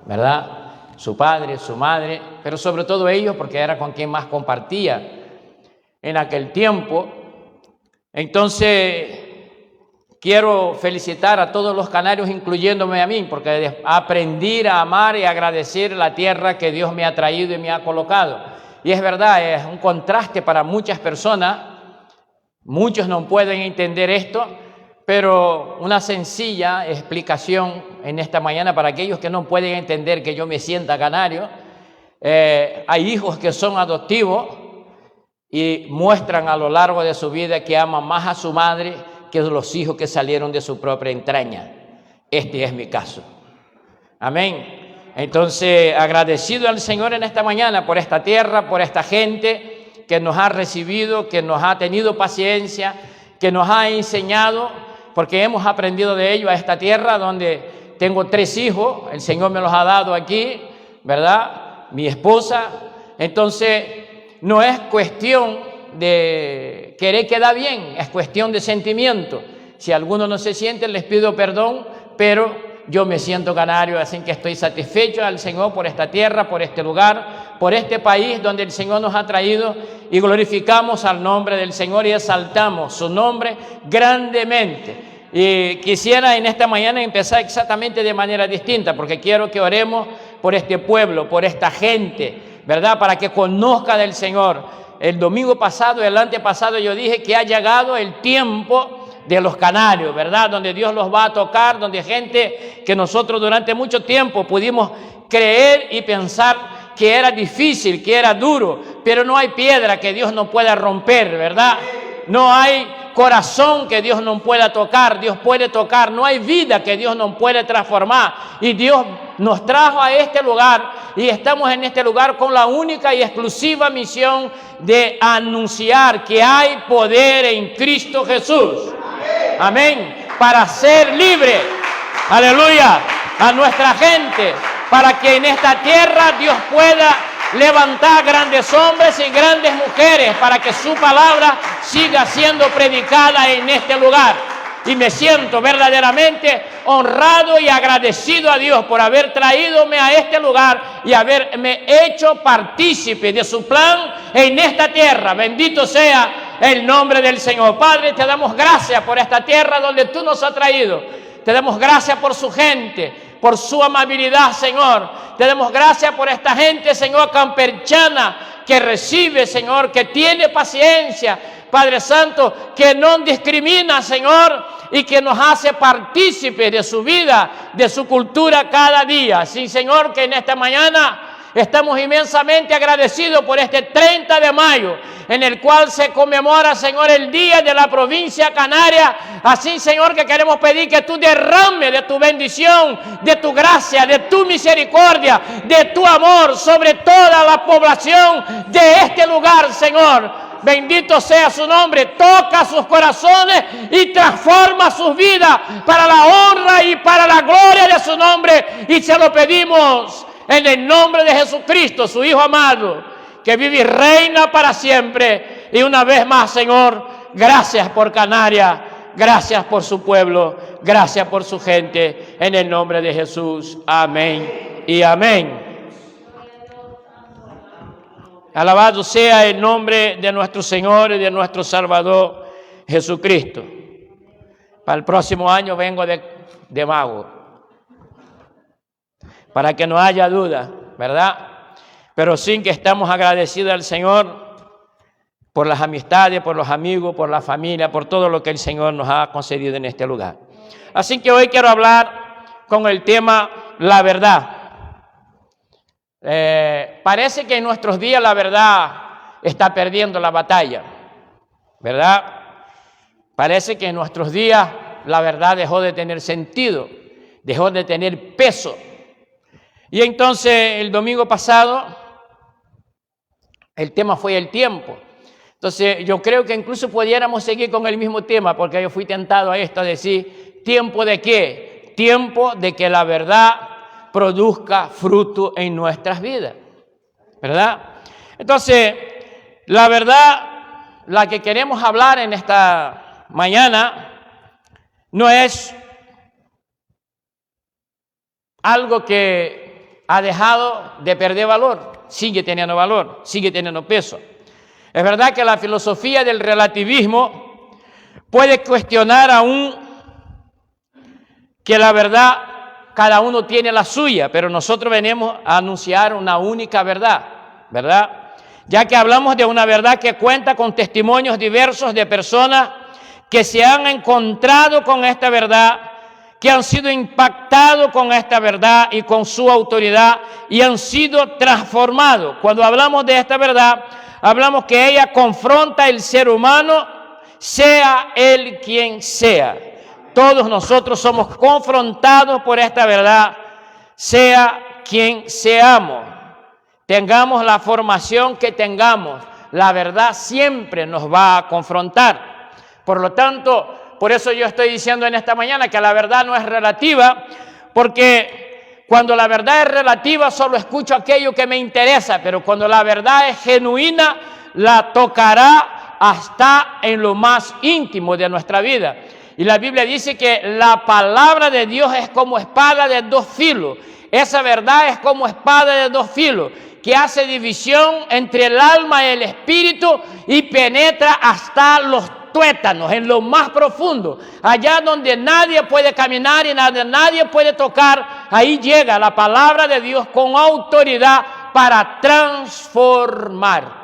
¿verdad? Su padre, su madre, pero sobre todo ellos, porque era con quien más compartía en aquel tiempo. Entonces, quiero felicitar a todos los canarios, incluyéndome a mí, porque aprendí a amar y agradecer la tierra que Dios me ha traído y me ha colocado. Y es verdad, es un contraste para muchas personas. Muchos no pueden entender esto, pero una sencilla explicación en esta mañana para aquellos que no pueden entender que yo me sienta canario. Hay hijos que son adoptivos y muestran a lo largo de su vida que aman más a su madre que los hijos que salieron de su propia entraña. Este es mi caso. Amén. Entonces, agradecido al Señor en esta mañana por esta tierra, por esta gente que nos ha recibido, que nos ha tenido paciencia, que nos ha enseñado, porque hemos aprendido de ello a esta tierra donde tengo 3 hijos, el Señor me los ha dado aquí, ¿verdad? Mi esposa. Entonces, no es cuestión de querer quedar bien, es cuestión de sentimiento. Si alguno no se siente, les pido perdón, pero yo me siento canario, así que estoy satisfecho al Señor por esta tierra, por este lugar, por este país donde el Señor nos ha traído, y glorificamos al nombre del Señor y exaltamos su nombre grandemente. Y quisiera en esta mañana empezar exactamente de manera distinta, porque quiero que oremos por este pueblo, por esta gente, ¿verdad? Para que conozca del Señor. El domingo pasado, el antepasado, yo dije que ha llegado el tiempo de los canarios, ¿verdad? Donde Dios los va a tocar, donde gente que nosotros durante mucho tiempo pudimos creer y pensar que era difícil, que era duro, pero no hay piedra que Dios no pueda romper, ¿verdad? No hay corazón que Dios no pueda tocar, Dios puede tocar, no hay vida que Dios no puede transformar, y Dios nos trajo a este lugar y estamos en este lugar con la única y exclusiva misión de anunciar que hay poder en Cristo Jesús. Amén. Para ser libre, aleluya, a nuestra gente, para que en esta tierra Dios pueda levantar grandes hombres y grandes mujeres para que su palabra siga siendo predicada en este lugar. Y me siento verdaderamente honrado y agradecido a Dios por haber traídome a este lugar y haberme hecho partícipe de su plan en esta tierra. Bendito sea el nombre del Señor. Padre, te damos gracias por esta tierra donde tú nos has traído. Te damos gracias por su gente, por su amabilidad, Señor. Te damos gracias por esta gente, Señor, camperchana, que recibe, Señor, que tiene paciencia, Padre Santo, que no discrimina, Señor, y que nos hace partícipes de su vida, de su cultura cada día. Sí, Señor, que en esta mañana estamos inmensamente agradecidos por este 30 de mayo, en el cual se conmemora, Señor, el Día de la Provincia Canaria. Así, Señor, que queremos pedir que tú derrames de tu bendición, de tu gracia, de tu misericordia, de tu amor sobre toda la población de este lugar, Señor. Bendito sea su nombre. Toca sus corazones y transforma sus vidas para la honra y para la gloria de su nombre. Y se lo pedimos en el nombre de Jesucristo, su Hijo amado, que vive y reina para siempre. Y una vez más, Señor, gracias por Canarias, gracias por su pueblo, gracias por su gente, en el nombre de Jesús. Amén y amén. Alabado sea el nombre de nuestro Señor y de nuestro Salvador Jesucristo. Para el próximo año vengo de mago, para que no haya duda, ¿verdad? Pero sí que estamos agradecidos al Señor por las amistades, por los amigos, por la familia, por todo lo que el Señor nos ha concedido en este lugar. Así que hoy quiero hablar con el tema la verdad. Parece que en nuestros días la verdad está perdiendo la batalla, ¿verdad? Parece que en nuestros días la verdad dejó de tener sentido, dejó de tener peso. Y entonces el domingo pasado el tema fue el tiempo. Entonces yo creo que incluso pudiéramos seguir con el mismo tema, porque yo fui tentado a esto, a decir, ¿tiempo de qué? Tiempo de que la verdad produzca fruto en nuestras vidas, ¿verdad? Entonces, la verdad, la que queremos hablar en esta mañana, no es algo que ha dejado de perder valor, sigue teniendo valor, sigue teniendo peso. Es verdad que la filosofía del relativismo puede cuestionar aún que la verdad cada uno tiene la suya, pero nosotros venimos a anunciar una única verdad, ¿verdad? Ya que hablamos de una verdad que cuenta con testimonios diversos de personas que se han encontrado con esta verdad, que han sido impactados con esta verdad y con su autoridad y han sido transformados. Cuando hablamos de esta verdad, hablamos que ella confronta el ser humano, sea él quien sea. Todos nosotros somos confrontados por esta verdad, sea quien seamos. Tengamos la formación que tengamos, la verdad siempre nos va a confrontar. Por lo tanto, por eso yo estoy diciendo en esta mañana que la verdad no es relativa, porque cuando la verdad es relativa solo escucho aquello que me interesa, pero cuando la verdad es genuina, la tocará hasta en lo más íntimo de nuestra vida. Y la Biblia dice que la palabra de Dios es como espada de dos filos. Esa verdad es como espada de dos filos, que hace división entre el alma y el espíritu y penetra hasta los tuétanos, en lo más profundo, allá donde nadie puede caminar y nadie puede tocar. Ahí llega la palabra de Dios con autoridad para transformar.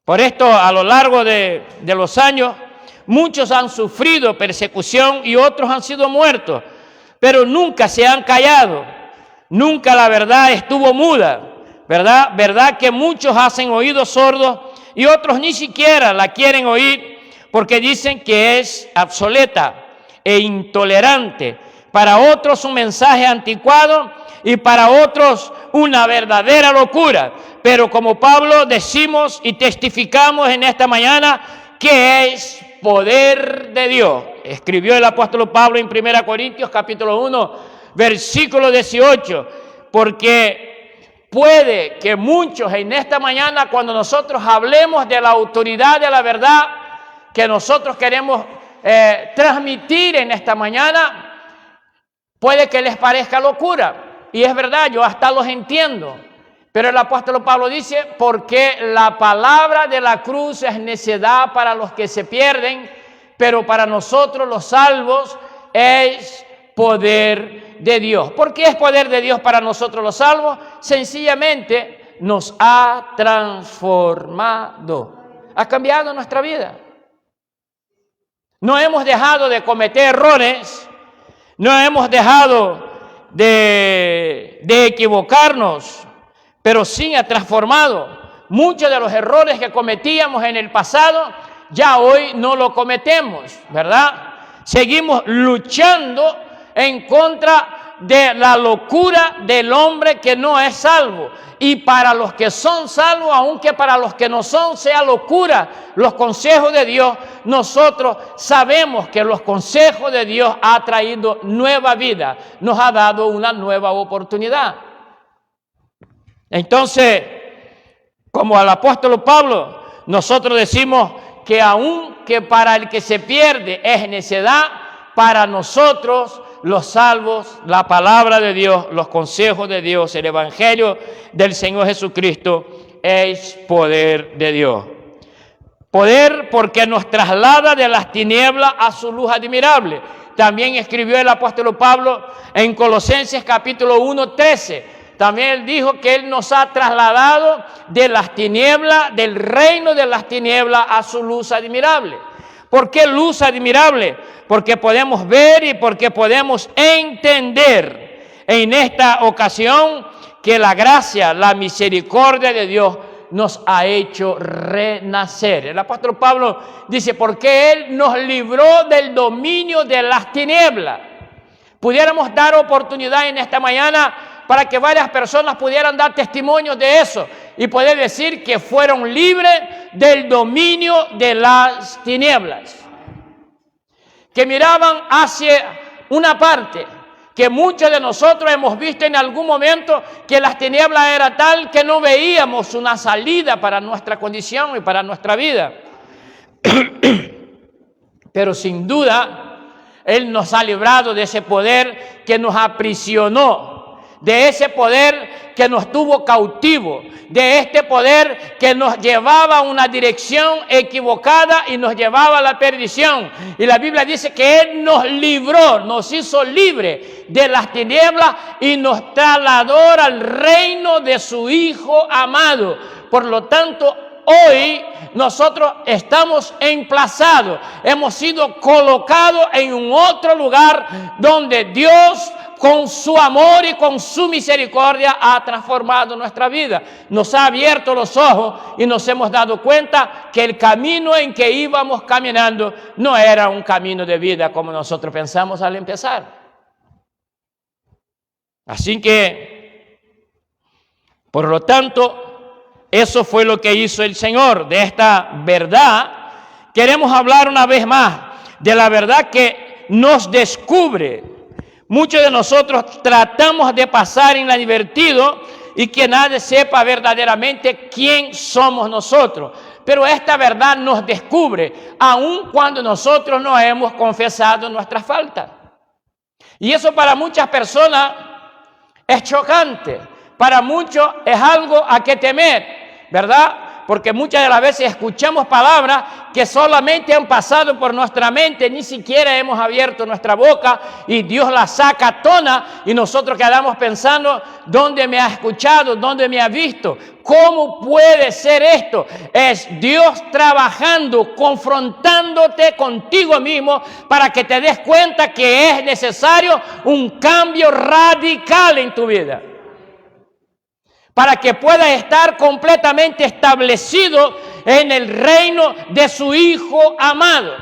Por esto, a lo largo de los años, muchos han sufrido persecución y otros han sido muertos, pero nunca se han callado, nunca la verdad estuvo muda, ¿verdad? Verdad que muchos hacen oídos sordos y otros ni siquiera la quieren oír porque dicen que es obsoleta e intolerante. Para otros un mensaje anticuado y para otros una verdadera locura. Pero como Pablo decimos y testificamos en esta mañana que es poder de Dios. Escribió el apóstol Pablo en 1 Corintios capítulo 1, versículo 18, porque puede que muchos en esta mañana, cuando nosotros hablemos de la autoridad de la verdad que nosotros queremos transmitir en esta mañana, puede que les parezca locura. Y es verdad, yo hasta los entiendo. Pero el apóstol Pablo dice, porque la palabra de la cruz es necedad para los que se pierden, pero para nosotros los salvos es poder de Dios. ¿Por qué es poder de Dios para nosotros los salvos? Sencillamente nos ha transformado, ha cambiado nuestra vida. No hemos dejado de cometer errores, no hemos dejado de equivocarnos, pero sí ha transformado. Muchos de los errores que cometíamos en el pasado, ya hoy no lo cometemos, ¿verdad? Seguimos luchando en contra de la locura del hombre que no es salvo. Y para los que son salvos, aunque para los que no son sea locura los consejos de Dios, nosotros sabemos que los consejos de Dios ha traído nueva vida, nos ha dado una nueva oportunidad. Entonces, como al apóstol Pablo, nosotros decimos que aunque para el que se pierde es necedad, para nosotros los salvos, la palabra de Dios, los consejos de Dios, el evangelio del Señor Jesucristo es poder de Dios. Poder porque nos traslada de las tinieblas a su luz admirable. También escribió el apóstol Pablo en Colosenses capítulo 1, 13. También él dijo que él nos ha trasladado de las tinieblas, del reino de las tinieblas a su luz admirable. ¿Por qué luz admirable? Porque podemos ver y porque podemos entender en esta ocasión que la gracia, la misericordia de Dios nos ha hecho renacer. El apóstol Pablo dice, porque Él nos libró del dominio de las tinieblas. Pudiéramos dar oportunidad en esta mañana para que varias personas pudieran dar testimonios de eso y poder decir que fueron libres del dominio de las tinieblas, que miraban hacia una parte, que muchos de nosotros hemos visto en algún momento que las tinieblas era tal que no veíamos una salida para nuestra condición y para nuestra vida. Pero sin duda, Él nos ha librado de ese poder que nos aprisionó, de ese poder que nos tuvo cautivo, de este poder que nos llevaba a una dirección equivocada y nos llevaba a la perdición. Y la Biblia dice que Él nos libró, nos hizo libre de las tinieblas y nos trasladó al reino de su Hijo amado. Por lo tanto, hoy nosotros estamos emplazados, hemos sido colocados en un otro lugar donde Dios, con su amor y con su misericordia, ha transformado nuestra vida. Nos ha abierto los ojos y nos hemos dado cuenta que el camino en que íbamos caminando no era un camino de vida como nosotros pensamos al empezar. Así que, por lo tanto, eso fue lo que hizo el Señor. De esta verdad queremos hablar una vez más, de la verdad que nos descubre. Muchos de nosotros tratamos de pasar inadvertido y que nadie sepa verdaderamente quién somos nosotros. Pero esta verdad nos descubre, aun cuando nosotros no hemos confesado nuestras faltas. Y eso para muchas personas es chocante. Para muchos es algo a que temer, ¿verdad? Porque muchas de las veces escuchamos palabras que solamente han pasado por nuestra mente, ni siquiera hemos abierto nuestra boca y Dios las saca a tona y nosotros quedamos pensando, ¿dónde me ha escuchado? ¿Dónde me ha visto? ¿Cómo puede ser esto? Es Dios trabajando, confrontándote contigo mismo para que te des cuenta que es necesario un cambio radical en tu vida, para que pueda estar completamente establecido en el reino de su Hijo amado.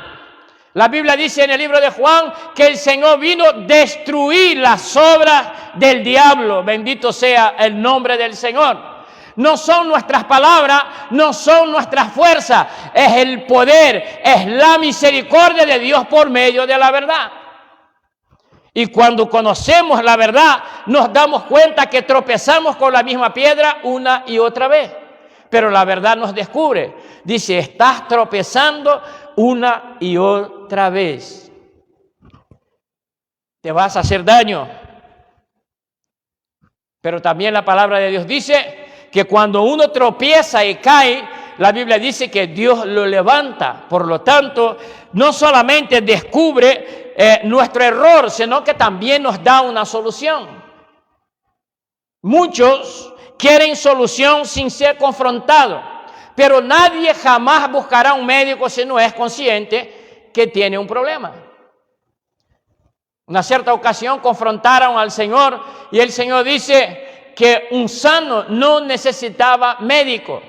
La Biblia dice en el libro de Juan que el Señor vino a destruir las obras del diablo. Bendito sea el nombre del Señor. No son nuestras palabras, no son nuestras fuerzas, es el poder, es la misericordia de Dios por medio de la verdad. Y cuando conocemos la verdad, nos damos cuenta que tropezamos con la misma piedra una y otra vez. Pero la verdad nos descubre. Dice, estás tropezando una y otra vez. Te vas a hacer daño. Pero también la palabra de Dios dice que cuando uno tropieza y cae, la Biblia dice que Dios lo levanta. Por lo tanto, no solamente descubre nuestro error, sino que también nos da una solución. Muchos quieren solución sin ser confrontados, pero nadie jamás buscará un médico si no es consciente que tiene un problema. Una cierta ocasión confrontaron al Señor y el Señor dice que un sano no necesitaba médico.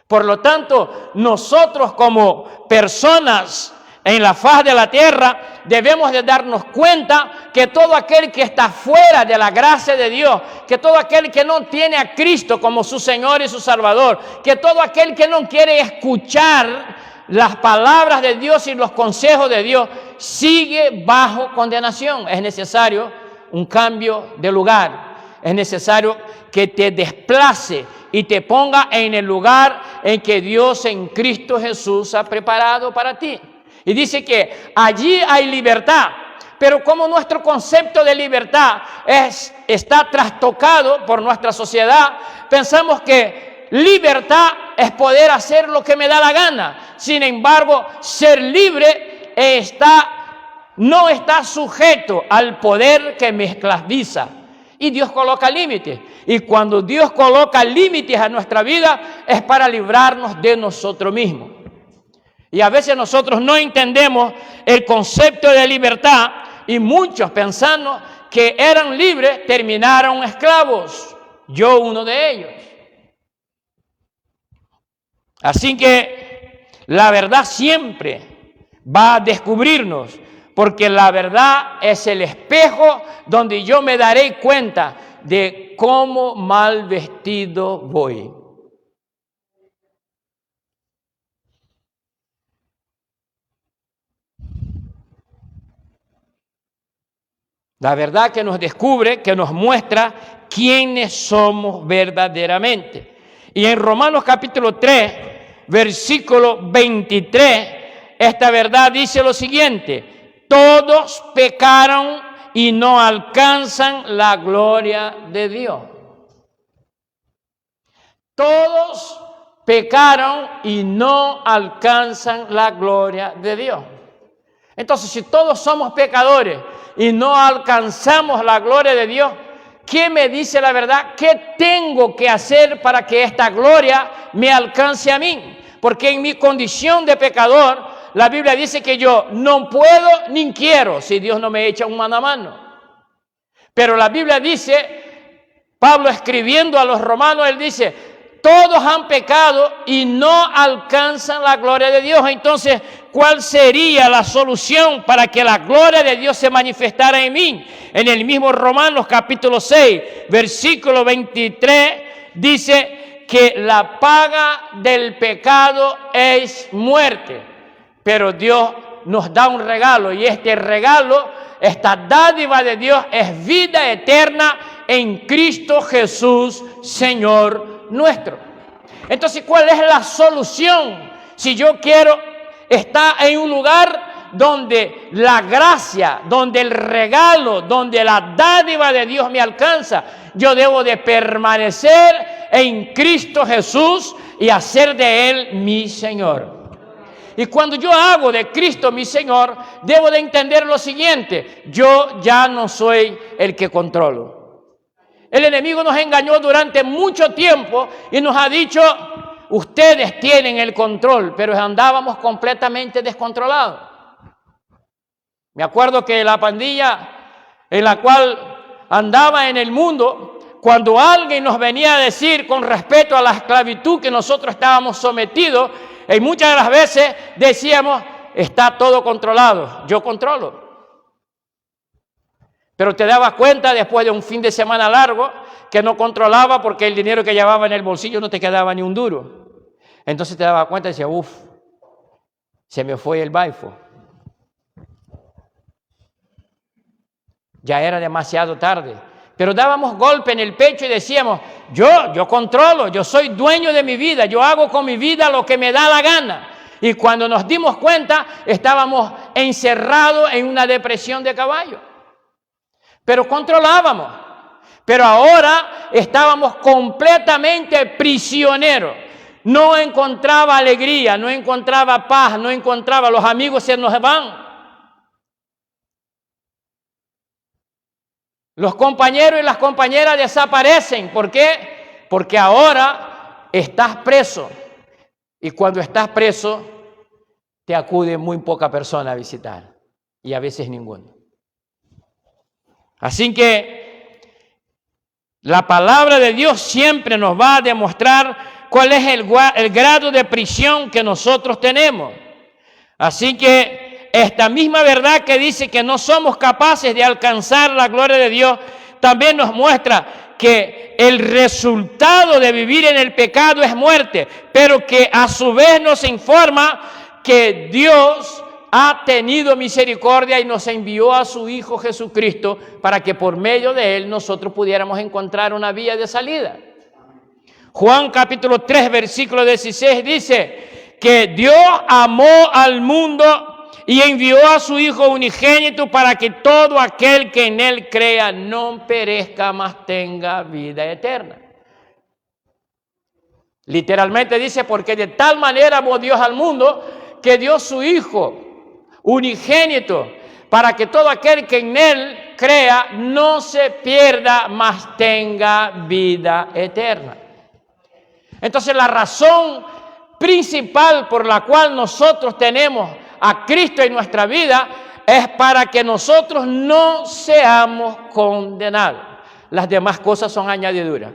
Por lo tanto, nosotros como personas en la faz de la tierra debemos de darnos cuenta que todo aquel que está fuera de la gracia de Dios, que todo aquel que no tiene a Cristo como su Señor y su Salvador, que todo aquel que no quiere escuchar las palabras de Dios y los consejos de Dios, sigue bajo condenación. Es necesario un cambio de lugar. Es necesario que te desplace y te ponga en el lugar en que Dios en Cristo Jesús ha preparado para ti. Y dice que allí hay libertad, pero como nuestro concepto de libertad está trastocado por nuestra sociedad, pensamos que libertad es poder hacer lo que me da la gana. Sin embargo, ser libre no está sujeto al poder que me esclaviza. Y Dios coloca límites. Y cuando Dios coloca límites a nuestra vida, es para librarnos de nosotros mismos. Y a veces nosotros no entendemos el concepto de libertad y muchos pensando que eran libres terminaron esclavos. Yo uno de ellos. Así que la verdad siempre va a descubrirnos, porque la verdad es el espejo donde yo me daré cuenta de cómo mal vestido voy. La verdad que nos descubre, que nos muestra quiénes somos verdaderamente. Y en Romanos capítulo 3, versículo 23, esta verdad dice lo siguiente: todos pecaron y no alcanzan la gloria de Dios. Todos pecaron y no alcanzan la gloria de Dios. Entonces, si todos somos pecadores y no alcanzamos la gloria de Dios, ¿quién me dice la verdad? ¿Qué tengo que hacer para que esta gloria me alcance a mí? Porque en mi condición de pecador, la Biblia dice que yo no puedo ni quiero si Dios no me echa un mano a mano. Pero la Biblia dice, Pablo escribiendo a los romanos, él dice, todos han pecado y no alcanzan la gloria de Dios. Entonces, ¿cuál sería la solución para que la gloria de Dios se manifestara en mí? En el mismo Romanos capítulo 6, versículo 23, dice que la paga del pecado es muerte. Pero Dios nos da un regalo, y este regalo, esta dádiva de Dios, es vida eterna en Cristo Jesús, Señor nuestro. Entonces, ¿cuál es la solución? Si yo quiero estar en un lugar donde la gracia, donde el regalo, donde la dádiva de Dios me alcanza, yo debo de permanecer en Cristo Jesús y hacer de Él mi Señor. Y cuando yo hago de Cristo mi Señor, debo de entender lo siguiente: yo ya no soy el que controlo. El enemigo nos engañó durante mucho tiempo y nos ha dicho, ustedes tienen el control, pero andábamos completamente descontrolados. Me acuerdo que la pandilla en la cual andaba en el mundo, cuando alguien nos venía a decir con respecto a la esclavitud que nosotros estábamos sometidos, y muchas de las veces decíamos, está todo controlado, yo controlo. Pero te dabas cuenta después de un fin de semana largo que no controlaba, porque el dinero que llevaba en el bolsillo no te quedaba ni un duro. Entonces te dabas cuenta y decías, se me fue el baifo. Ya era demasiado tarde. Pero dábamos golpe en el pecho y decíamos, yo controlo, yo soy dueño de mi vida, yo hago con mi vida lo que me da la gana. Y cuando nos dimos cuenta, estábamos encerrados en una depresión de caballo. Pero controlábamos. Pero ahora estábamos completamente prisioneros. No encontraba alegría, no encontraba paz, no encontraba, los amigos se nos van. Los compañeros y las compañeras desaparecen. ¿Por qué? Porque ahora estás preso. Y cuando estás preso, te acude muy poca persona a visitar. Y a veces ninguno. Así que la palabra de Dios siempre nos va a demostrar cuál es el grado de prisión que nosotros tenemos. Así que esta misma verdad que dice que no somos capaces de alcanzar la gloria de Dios, también nos muestra que el resultado de vivir en el pecado es muerte, pero que a su vez nos informa que Dios ha tenido misericordia y nos envió a su Hijo Jesucristo para que por medio de Él nosotros pudiéramos encontrar una vía de salida. Juan capítulo 3, versículo 16 dice que Dios amó al mundo y envió a su Hijo unigénito para que todo aquel que en Él crea no perezca, mas tenga vida eterna. Literalmente dice, porque de tal manera amó Dios al mundo que dio su Hijo unigénito para que todo aquel que en Él crea no se pierda, mas tenga vida eterna. Entonces la razón principal por la cual nosotros tenemos a Cristo en nuestra vida es para que nosotros no seamos condenados. Las demás cosas son añadiduras.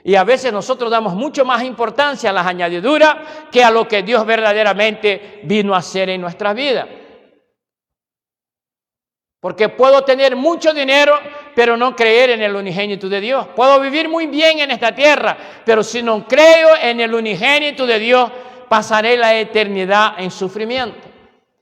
Y a veces nosotros damos mucho más importancia a las añadiduras que a lo que Dios verdaderamente vino a hacer en nuestra vida. Porque puedo tener mucho dinero, pero no creer en el unigénito de Dios. Puedo vivir muy bien en esta tierra, pero si no creo en el unigénito de Dios, pasaré la eternidad en sufrimiento.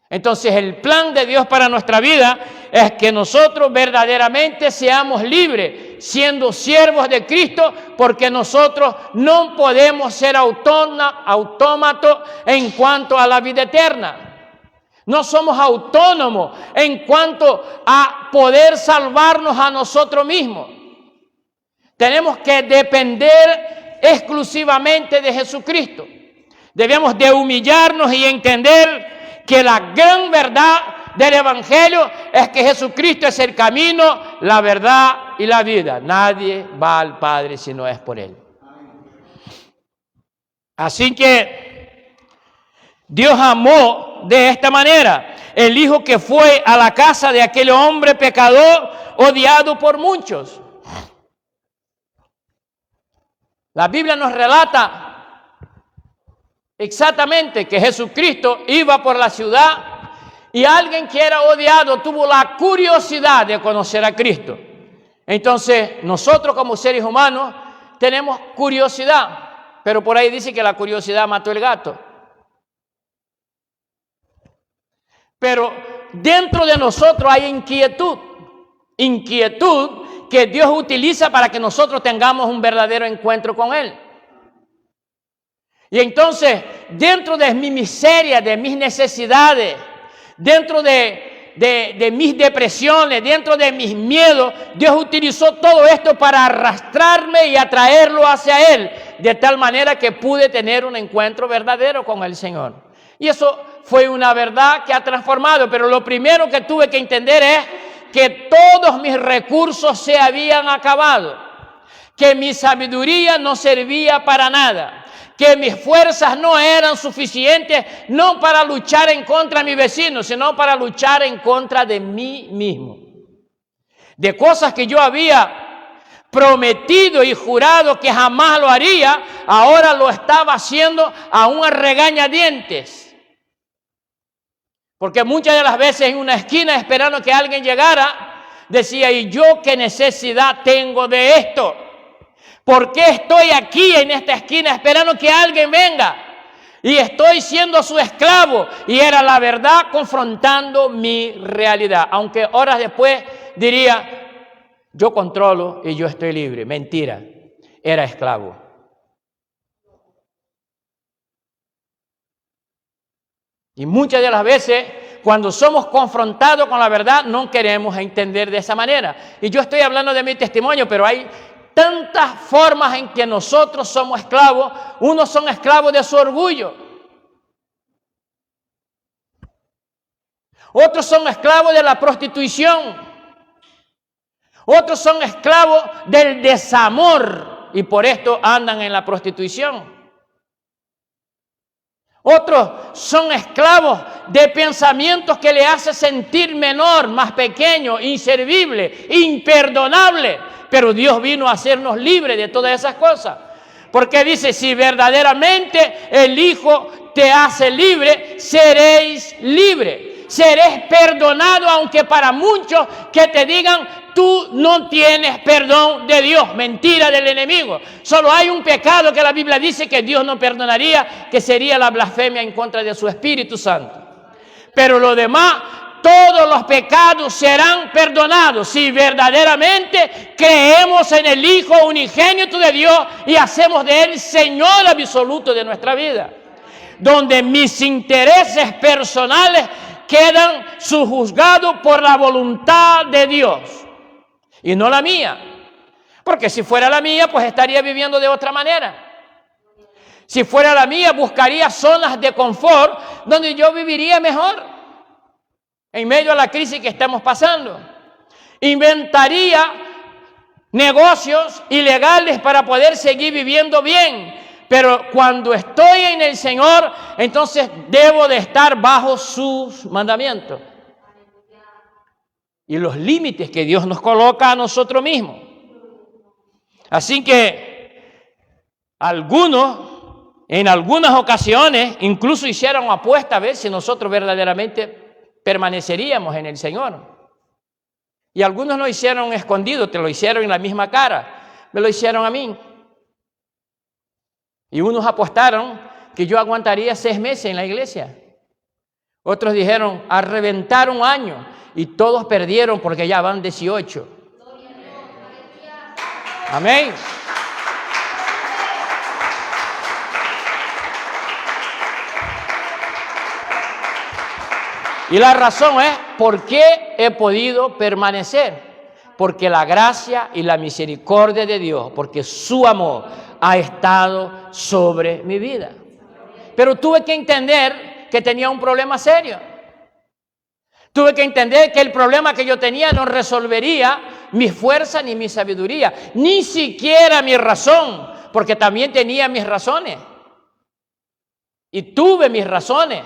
Entonces el plan de Dios para nuestra vida es que nosotros verdaderamente seamos libres, siendo siervos de Cristo, porque nosotros no podemos ser autómatos en cuanto a la vida eterna. No somos autónomos en cuanto a poder salvarnos a nosotros mismos. Tenemos que depender exclusivamente de Jesucristo. Debemos de humillarnos y entender que la gran verdad del Evangelio es que Jesucristo es el camino, la verdad y la vida. Nadie va al Padre si no es por Él. Así que Dios amó de esta manera. El Hijo que fue a la casa de aquel hombre pecador, odiado por muchos. La Biblia nos relata exactamente que Jesucristo iba por la ciudad y alguien que era odiado tuvo la curiosidad de conocer a Cristo. Entonces, nosotros como seres humanos tenemos curiosidad, pero por ahí dice que la curiosidad mató el gato. Pero dentro de nosotros hay inquietud que Dios utiliza para que nosotros tengamos un verdadero encuentro con Él. Y entonces, dentro de mi miseria, de mis necesidades, dentro de mis depresiones, dentro de mis miedos, Dios utilizó todo esto para arrastrarme y atraerlo hacia Él, de tal manera que pude tener un encuentro verdadero con el Señor. Y eso fue una verdad que ha transformado, pero lo primero que tuve que entender es que todos mis recursos se habían acabado, que mi sabiduría no servía para nada, que mis fuerzas no eran suficientes, no para luchar en contra de mi vecino, sino para luchar en contra de mí mismo. De cosas que yo había prometido y jurado que jamás lo haría, ahora lo estaba haciendo aún a regañadientes. Porque muchas de las veces en una esquina esperando que alguien llegara, decía, ¿y yo qué necesidad tengo de esto? ¿Por qué estoy aquí en esta esquina esperando que alguien venga? Y estoy siendo su esclavo. Y era la verdad confrontando mi realidad. Aunque horas después diría, yo controlo y yo estoy libre. Mentira, era esclavo. Y muchas de las veces, cuando somos confrontados con la verdad, no queremos entender de esa manera. Y yo estoy hablando de mi testimonio, pero hay tantas formas en que nosotros somos esclavos. Unos son esclavos de su orgullo. Otros son esclavos de la prostitución. Otros son esclavos del desamor y por esto andan en la prostitución. Otros son esclavos de pensamientos que le hacen sentir menor, más pequeño, inservible, imperdonable. Pero Dios vino a hacernos libres de todas esas cosas. Porque dice, si verdaderamente el Hijo te hace libre, seréis libres. Seréis perdonados, aunque para muchos que te digan, tú no tienes perdón de Dios. Mentira del enemigo. Solo hay un pecado que la Biblia dice que Dios no perdonaría, que sería la blasfemia en contra de su Espíritu Santo. Pero lo demás, todos los pecados serán perdonados si verdaderamente creemos en el Hijo unigénito de Dios y hacemos de Él Señor absoluto de nuestra vida. Donde mis intereses personales quedan sujuzgados por la voluntad de Dios y no la mía. Porque si fuera la mía, pues estaría viviendo de otra manera. Si fuera la mía, buscaría zonas de confort donde yo viviría mejor. En medio de la crisis que estamos pasando, inventaría negocios ilegales para poder seguir viviendo bien. Pero cuando estoy en el Señor, entonces debo de estar bajo sus mandamientos y los límites que Dios nos coloca a nosotros mismos. Así que algunos, en algunas ocasiones, incluso hicieron apuesta a ver si nosotros verdaderamente permaneceríamos en el Señor. Y algunos lo hicieron escondido, te lo hicieron en la misma cara, me lo hicieron a mí. Y unos apostaron que yo aguantaría 6 meses en la iglesia. Otros dijeron a reventar 1 año y todos perdieron porque ya van 18. Amén. Y la razón es, ¿por qué he podido permanecer? Porque la gracia y la misericordia de Dios, porque su amor ha estado sobre mi vida. Pero tuve que entender que tenía un problema serio. Tuve que entender que el problema que yo tenía no resolvería mi fuerza ni mi sabiduría, ni siquiera mi razón, porque también tenía mis razones. Y tuve mis razones.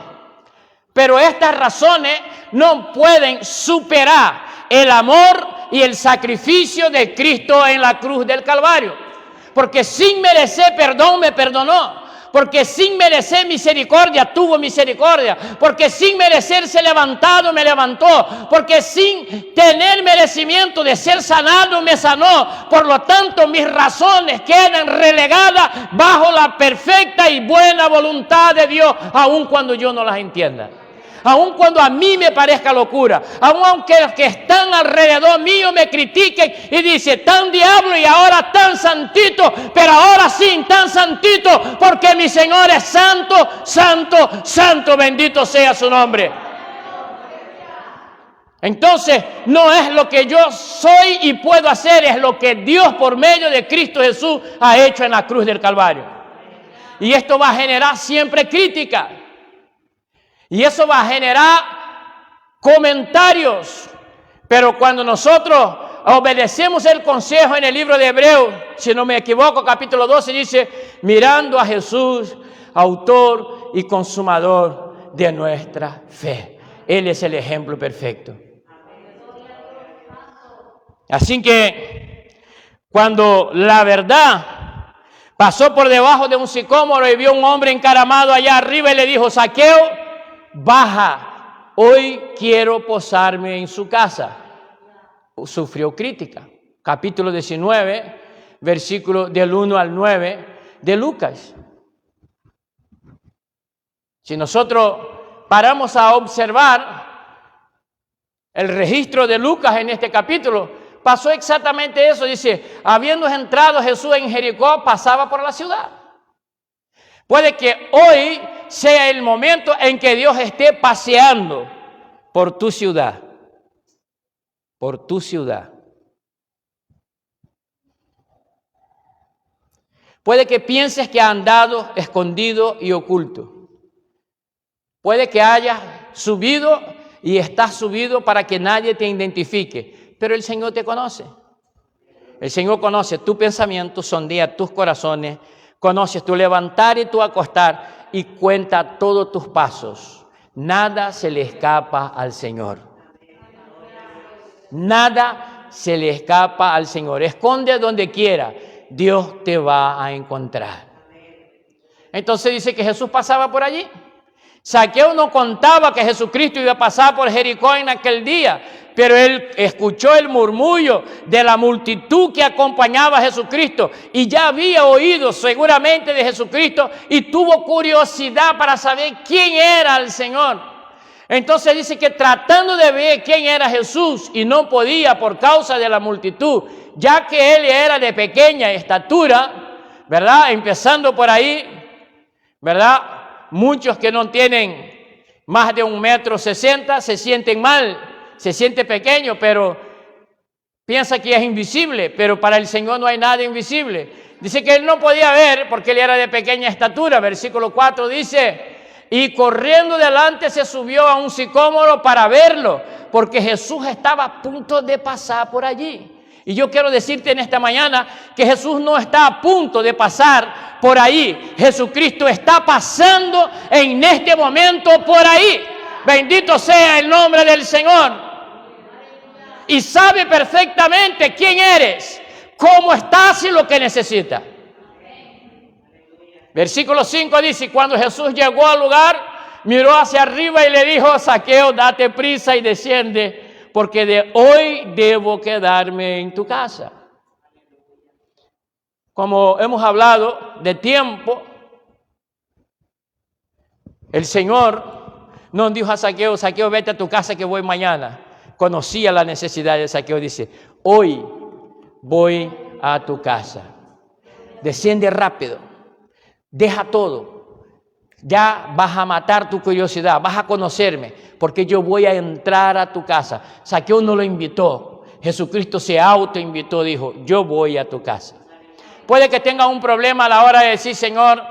Pero estas razones no pueden superar el amor y el sacrificio de Cristo en la cruz del Calvario. Porque sin merecer perdón me perdonó. Porque sin merecer misericordia tuvo misericordia. Porque sin merecer ser levantado me levantó. Porque sin tener merecimiento de ser sanado me sanó. Por lo tanto, mis razones quedan relegadas bajo la perfecta y buena voluntad de Dios, aun cuando yo no las entienda. Aun cuando a mí me parezca locura, aun aunque los que están alrededor mío me critiquen y dicen, tan diablo y ahora tan santito, pero ahora sí, tan santito, porque mi Señor es santo, santo, santo, bendito sea su nombre. Entonces, no es lo que yo soy y puedo hacer, es lo que Dios por medio de Cristo Jesús ha hecho en la cruz del Calvario. Y esto va a generar siempre crítica. Y eso va a generar comentarios. Pero cuando nosotros obedecemos el consejo en el libro de Hebreos, si no me equivoco, capítulo 12, dice, mirando a Jesús, autor y consumador de nuestra fe. Él es el ejemplo perfecto. Así que cuando la verdad pasó por debajo de un sicómoro y vio un hombre encaramado allá arriba y le dijo, Zaqueo, baja, hoy quiero posarme en su casa. Sufrió crítica. Capítulo 19, versículo del 1 al 9 de Lucas. Si nosotros paramos a observar el registro de Lucas en este capítulo, pasó exactamente eso. Dice, habiendo entrado Jesús en Jericó, pasaba por la ciudad. Puede que hoy sea el momento en que Dios esté paseando por tu ciudad. Por tu ciudad. Puede que pienses que ha andado escondido y oculto. Puede que hayas subido y estás subido para que nadie te identifique. Pero el Señor te conoce. El Señor conoce tu pensamiento, sondea tus corazones, conoce tu levantar y tu acostar y cuenta todos tus pasos. Nada se le escapa al Señor. Nada se le escapa al Señor. Esconde donde quiera, Dios te va a encontrar. Entonces dice que Jesús pasaba por allí. Zaqueo no contaba que Jesucristo iba a pasar por Jericó en aquel día, pero él escuchó el murmullo de la multitud que acompañaba a Jesucristo y ya había oído seguramente de Jesucristo y tuvo curiosidad para saber quién era el Señor. Entonces dice que tratando de ver quién era Jesús y no podía por causa de la multitud, ya que él era de pequeña estatura, ¿verdad? Empezando por ahí, ¿verdad? Muchos que no tienen más de 1,60 m se sienten mal, se siente pequeño, pero piensa que es invisible, pero para el Señor no hay nada invisible. Dice que él no podía ver porque él era de pequeña estatura. Versículo 4 dice, y corriendo delante se subió a un sicómoro para verlo, porque Jesús estaba a punto de pasar por allí. Y yo quiero decirte en esta mañana que Jesús no está a punto de pasar por ahí. Jesucristo está pasando en este momento por ahí. Bendito sea el nombre del Señor. Y sabe perfectamente quién eres, cómo estás y lo que necesitas. Versículo 5 dice, cuando Jesús llegó al lugar, miró hacia arriba y le dijo, Zaqueo, date prisa y desciende, porque de hoy debo quedarme en tu casa. Como hemos hablado de tiempo, el Señor no dijo a Zaqueo, Zaqueo, vete a tu casa que voy mañana. Conocía la necesidad de Zaqueo, dice, hoy voy a tu casa. Desciende rápido, deja todo, Ya vas a matar tu curiosidad, vas a conocerme, porque yo voy a entrar a tu casa. Zaqueo no lo invitó, Jesucristo se autoinvitó, dijo, yo voy a tu casa. Puede que tenga un problema a la hora de decir, Señor,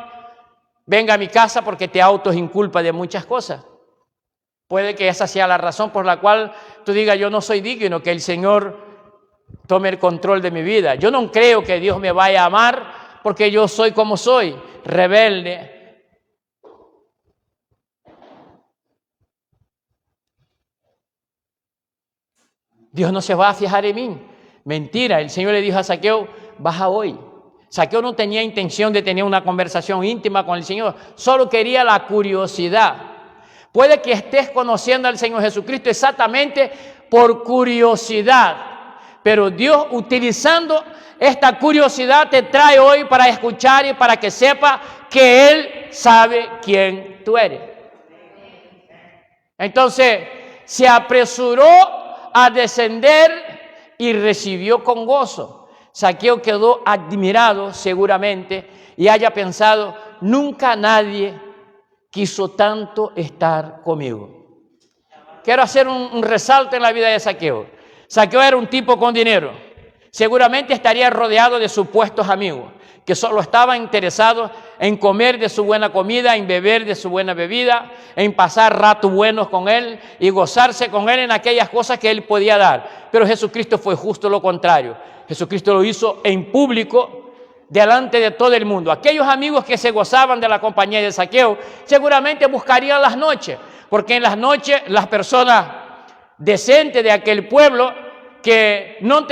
venga a mi casa, porque te autoinculpa de muchas cosas. Puede que esa sea la razón por la cual tú digas, yo no soy digno que el Señor tome el control de mi vida. Yo no creo que Dios me vaya a amar porque yo soy como soy, rebelde. Dios no se va a fijar en mí. Mentira, el Señor le dijo a Zaqueo, baja hoy. Zaqueo no tenía intención de tener una conversación íntima con el Señor, solo quería la curiosidad. Puede que estés conociendo al Señor Jesucristo exactamente por curiosidad, pero Dios, utilizando esta curiosidad, te trae hoy para escuchar y para que sepa que Él sabe quién tú eres. Entonces, se apresuró a descender y recibió con gozo. Zaqueo quedó admirado seguramente y haya pensado, nunca nadie quiso tanto estar conmigo. Quiero hacer un resalto en la vida de Zaqueo. Zaqueo era un tipo con dinero. Seguramente estaría rodeado de supuestos amigos que solo estaban interesados en comer de su buena comida, en beber de su buena bebida, en pasar ratos buenos con él y gozarse con él en aquellas cosas que él podía dar. Pero Jesucristo fue justo lo contrario. Jesucristo lo hizo en público, delante de todo el mundo. Aquellos amigos que se gozaban de la compañía de Zaqueo, seguramente buscarían las noches, porque en las noches las personas decentes de aquel pueblo que no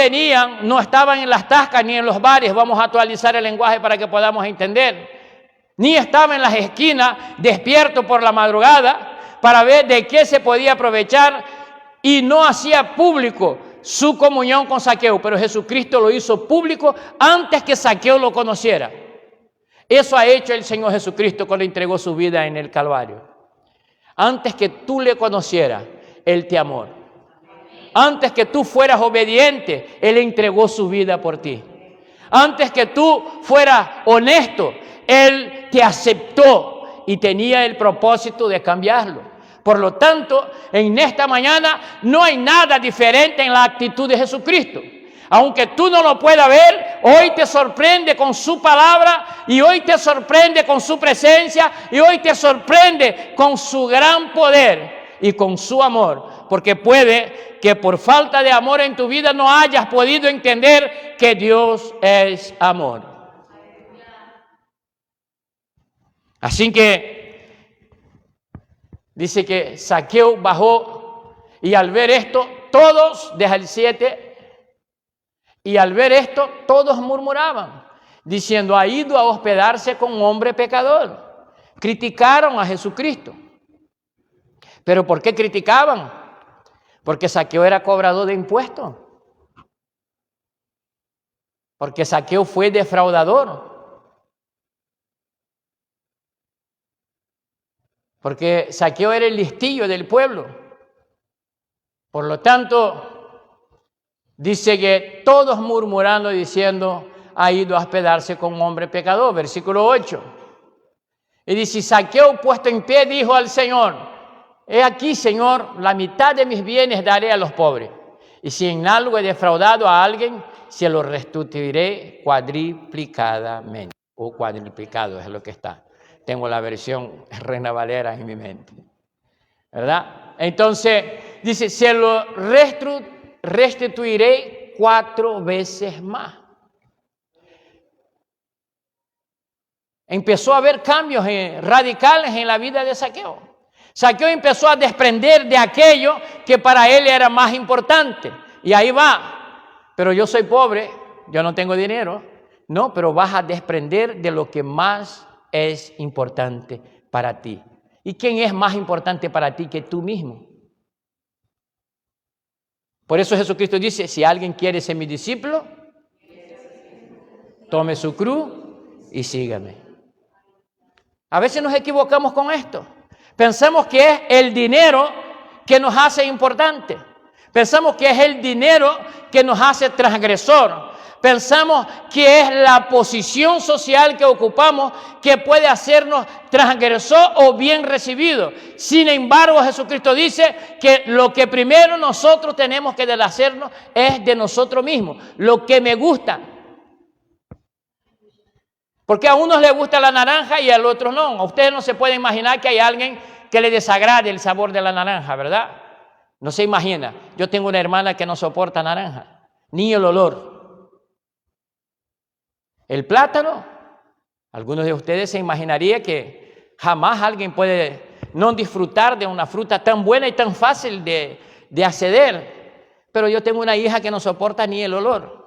estaban en las tascas ni en los bares, vamos a actualizar el lenguaje para que podamos entender, ni estaba en las esquinas despierto por la madrugada para ver de qué se podía aprovechar y no hacía público su comunión con Zaqueo, pero Jesucristo lo hizo público antes que Zaqueo lo conociera. Eso ha hecho el Señor Jesucristo cuando entregó su vida en el Calvario. Antes que tú le conocieras, Él te amó. Antes que tú fueras obediente, Él entregó su vida por ti. Antes que tú fueras honesto, Él te aceptó y tenía el propósito de cambiarlo. Por lo tanto, en esta mañana no hay nada diferente en la actitud de Jesucristo. Aunque tú no lo puedas ver, hoy te sorprende con su palabra y hoy te sorprende con su presencia y hoy te sorprende con su gran poder y con su amor. Porque puede que por falta de amor en tu vida no hayas podido entender que Dios es amor. Así que dice que Zaqueo bajó y al ver esto, todos, deja el 7, y al ver esto, todos murmuraban, diciendo, ha ido a hospedarse con un hombre pecador. Criticaron a Jesucristo. ¿Pero por qué criticaban? Porque Zaqueo era cobrador de impuestos. Porque Zaqueo fue defraudador. Porque Zaqueo era el listillo del pueblo. Por lo tanto, dice que todos murmurando y diciendo, ha ido a hospedarse con un hombre pecador. Versículo 8. Y dice, Zaqueo puesto en pie dijo al Señor, he aquí, Señor, la mitad de mis bienes daré a los pobres. Y si en algo he defraudado a alguien, se lo restituiré cuadriplicadamente. O cuadriplicado es lo que está. Tengo la versión Reina Valera en mi mente. ¿Verdad? Entonces, dice, se lo restituiré 4 veces más. Empezó a haber cambios radicales en la vida de Zaqueo. Zaqueo empezó a desprender de aquello que para él era más importante. Y ahí va. Pero yo soy pobre, yo no tengo dinero. No, pero vas a desprender de lo que más es importante para ti. ¿Y quién es más importante para ti que tú mismo? Por eso Jesucristo dice, si alguien quiere ser mi discípulo, tome su cruz y sígame. A veces nos equivocamos con esto. Pensamos que es el dinero que nos hace importante. Pensamos que es el dinero que nos hace transgresor. Pensamos que es la posición social que ocupamos que puede hacernos transgresor o bien recibido. Sin embargo, Jesucristo dice que lo que primero nosotros tenemos que deshacernos es de nosotros mismos, lo que me gusta. Porque a unos les gusta la naranja y al otro no. A ustedes no se puede imaginar que hay alguien que le desagrade el sabor de la naranja, ¿verdad? No se imagina. Yo tengo una hermana que no soporta naranja, ni el olor. El plátano, algunos de ustedes se imaginaría que jamás alguien puede no disfrutar de una fruta tan buena y tan fácil de acceder. Pero yo tengo una hija que no soporta ni el olor.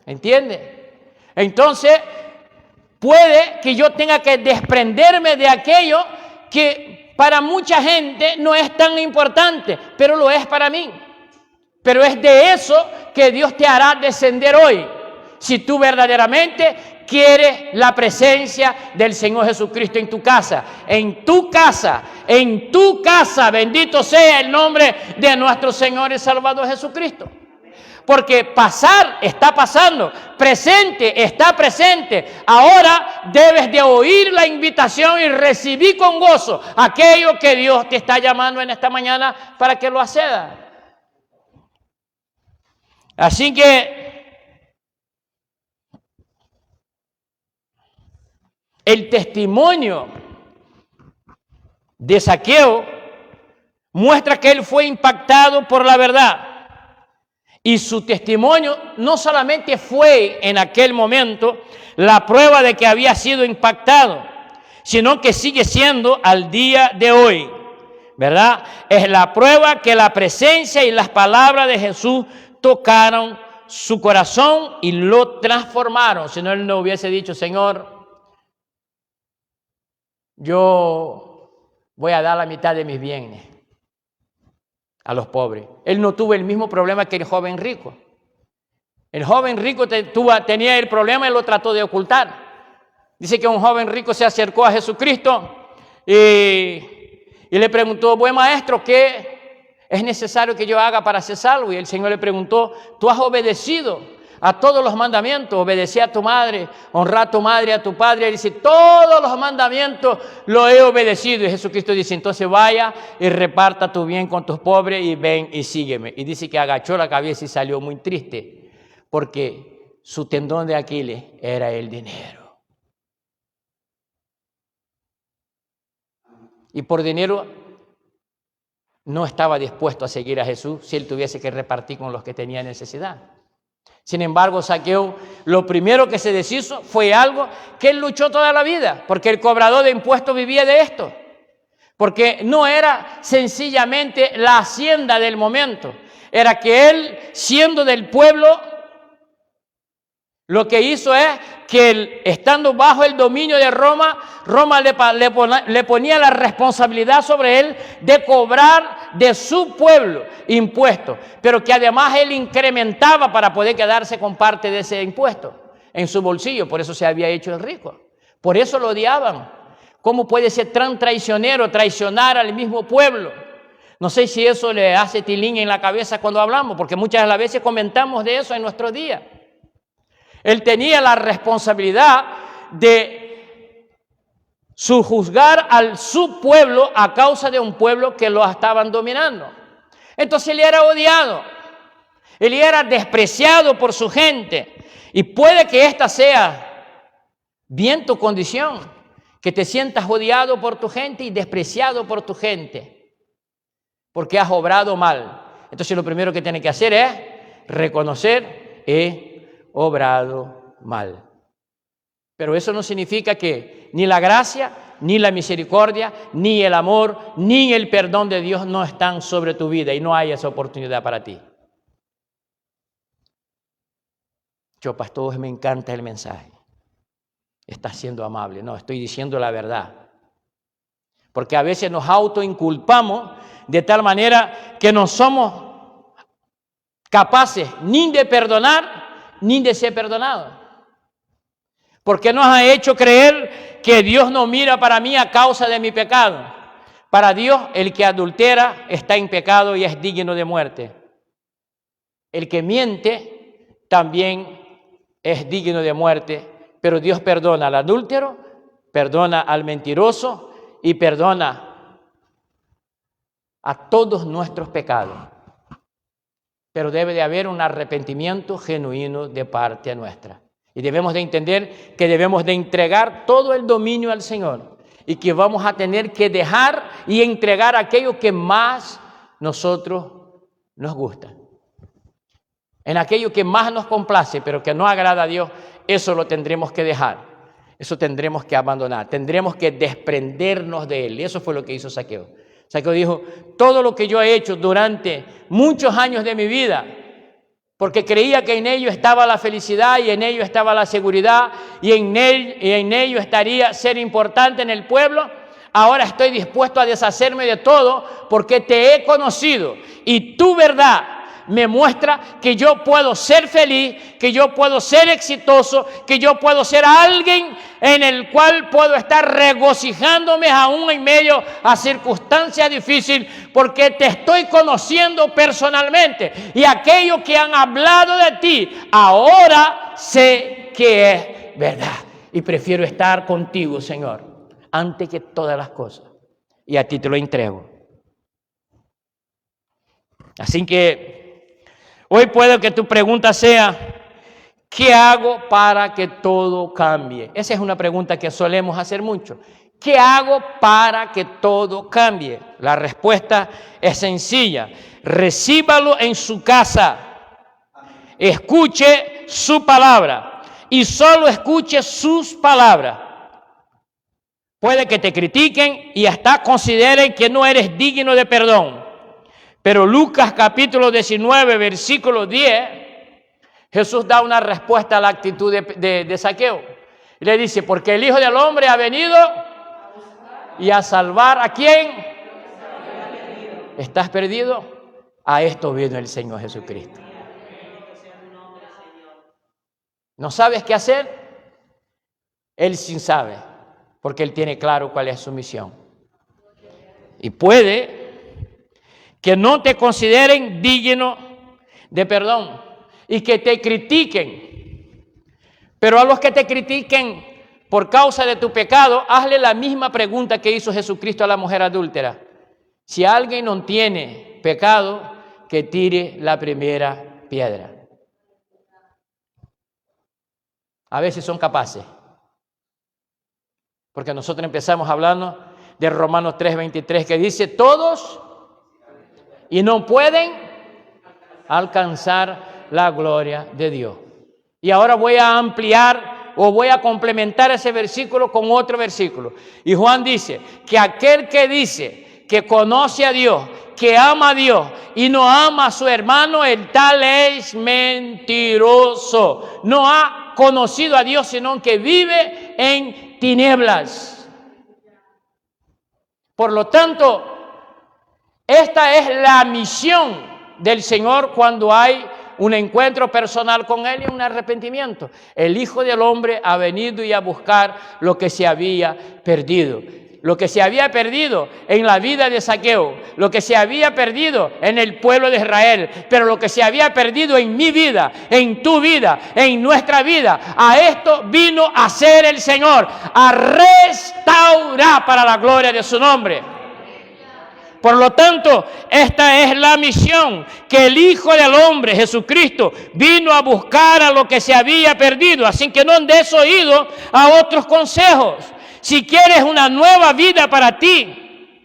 ¿Entiende? Entonces, puede que yo tenga que desprenderme de aquello que para mucha gente no es tan importante, pero lo es para mí. Pero es de eso que Dios te hará descender hoy, si tú verdaderamente quieres la presencia del Señor Jesucristo en tu casa. En tu casa, en tu casa, bendito sea el nombre de nuestro Señor y Salvador Jesucristo. Porque pasar está pasando, presente está presente. Ahora debes de oír la invitación y recibir con gozo aquello que Dios te está llamando en esta mañana para que lo accedas. Así que el testimonio de Zaqueo muestra que él fue impactado por la verdad. Y su testimonio no solamente fue en aquel momento la prueba de que había sido impactado, sino que sigue siendo al día de hoy, ¿verdad? Es la prueba que la presencia y las palabras de Jesús tocaron su corazón y lo transformaron. Si no, él no hubiese dicho: Señor, yo voy a dar la mitad de mis bienes a los pobres. Él no tuvo el mismo problema que el joven rico. El joven rico tenía el problema y lo trató de ocultar. Dice que un joven rico se acercó a Jesucristo y le preguntó: buen maestro, ¿qué es necesario que yo haga para ser salvo? Y el Señor le preguntó: tú has obedecido a todos los mandamientos, obedecí a tu madre, honra a tu madre, a tu padre. Él dice: todos los mandamientos los he obedecido. Y Jesucristo dice: entonces vaya y reparta tu bien con tus pobres y ven y sígueme. Y dice que agachó la cabeza y salió muy triste, porque su tendón de Aquiles era el dinero. Y por dinero no estaba dispuesto a seguir a Jesús si él tuviese que repartir con los que tenían necesidad. Sin embargo, Zaqueo, lo primero que se deshizo fue algo que él luchó toda la vida, porque el cobrador de impuestos vivía de esto. Porque no era sencillamente la hacienda del momento, era que él, siendo del pueblo, lo que hizo es que él, estando bajo el dominio de Roma, le ponía la responsabilidad sobre él de cobrar de su pueblo impuestos, pero que además él incrementaba para poder quedarse con parte de ese impuesto en su bolsillo. Por eso se había hecho el rico, por eso lo odiaban. ¿Cómo puede ser tan traicionero, traicionar al mismo pueblo? No sé si eso le hace tilín en la cabeza cuando hablamos, porque muchas de las veces comentamos de eso en nuestros días. Él tenía la responsabilidad de sujuzgar a su pueblo a causa de un pueblo que lo estaban dominando. Entonces él era odiado, él era despreciado por su gente. Y puede que esta sea bien tu condición, que te sientas odiado por tu gente y despreciado por tu gente, porque has obrado mal. Entonces lo primero que tienes que hacer es reconocer obrado mal. Pero eso no significa que ni la gracia, ni la misericordia, ni el amor, ni el perdón de Dios no están sobre tu vida y no hay esa oportunidad para ti. Yo, pastor, me encanta el mensaje. Estás siendo amable. No, estoy diciendo la verdad. Porque a veces nos autoinculpamos de tal manera que no somos capaces ni de perdonar ni de ser perdonado. Porque nos ha hecho creer que Dios no mira para mí a causa de mi pecado. Para Dios, el que adultera está en pecado y es digno de muerte. El que miente también es digno de muerte, pero Dios perdona al adúltero, perdona al mentiroso y perdona a todos nuestros pecados. Pero debe de haber un arrepentimiento genuino de parte nuestra. Y debemos de entender que debemos de entregar todo el dominio al Señor y que vamos a tener que dejar y entregar aquello que más nosotros nos gusta. En aquello que más nos complace, pero que no agrada a Dios, eso lo tendremos que dejar. Eso tendremos que abandonar. Tendremos que desprendernos de él. Y eso fue lo que hizo Zaqueo. Zaqueo dijo, todo lo que yo he hecho durante muchos años de mi vida, porque creía que en ello estaba la felicidad y en ello estaba la seguridad y en ello estaría ser importante en el pueblo, ahora estoy dispuesto a deshacerme de todo porque te he conocido y tu verdad me muestra que yo puedo ser feliz, que yo puedo ser exitoso, que yo puedo ser alguien en el cual puedo estar regocijándome aún en medio a circunstancias difíciles, porque te estoy conociendo personalmente y aquello que han hablado de ti, ahora sé que es verdad y prefiero estar contigo, Señor, antes que todas las cosas, y a ti te lo entrego. Así que hoy puede que tu pregunta sea, ¿qué hago para que todo cambie? Esa es una pregunta que solemos hacer mucho. ¿Qué hago para que todo cambie? La respuesta es sencilla. Recíbalo en su casa. Escuche su palabra y solo escuche sus palabras. Puede que te critiquen y hasta consideren que no eres digno de perdón. Pero Lucas capítulo 19, versículo 10, Jesús da una respuesta a la actitud de Zaqueo. Y le dice, porque el Hijo del Hombre ha venido y a salvar ¿a quién? ¿Estás perdido? A esto vino el Señor Jesucristo. ¿No sabes qué hacer? Él sí sabe, porque Él tiene claro cuál es su misión. Y puede que no te consideren digno de perdón y que te critiquen. Pero a los que te critiquen por causa de tu pecado, hazle la misma pregunta que hizo Jesucristo a la mujer adúltera. Si alguien no tiene pecado, que tire la primera piedra. A veces son capaces. Porque nosotros empezamos hablando de Romanos 3:23 que dice, todos y no pueden alcanzar la gloria de Dios. Y ahora voy a ampliar o voy a complementar ese versículo con otro versículo. Y Juan dice que aquel que dice que conoce a Dios, que ama a Dios y no ama a su hermano, el tal es mentiroso. No ha conocido a Dios, sino que vive en tinieblas. Por lo tanto, esta es la misión del Señor cuando hay un encuentro personal con Él y un arrepentimiento. El Hijo del Hombre ha venido y a buscar lo que se había perdido. Lo que se había perdido en la vida de Zaqueo, lo que se había perdido en el pueblo de Israel, pero lo que se había perdido en mi vida, en tu vida, en nuestra vida. A esto vino a ser el Señor, a restaurar para la gloria de su nombre. Por lo tanto, esta es la misión que el Hijo del Hombre, Jesucristo, vino a buscar a lo que se había perdido. Así que no des oído a otros consejos. Si quieres una nueva vida para ti,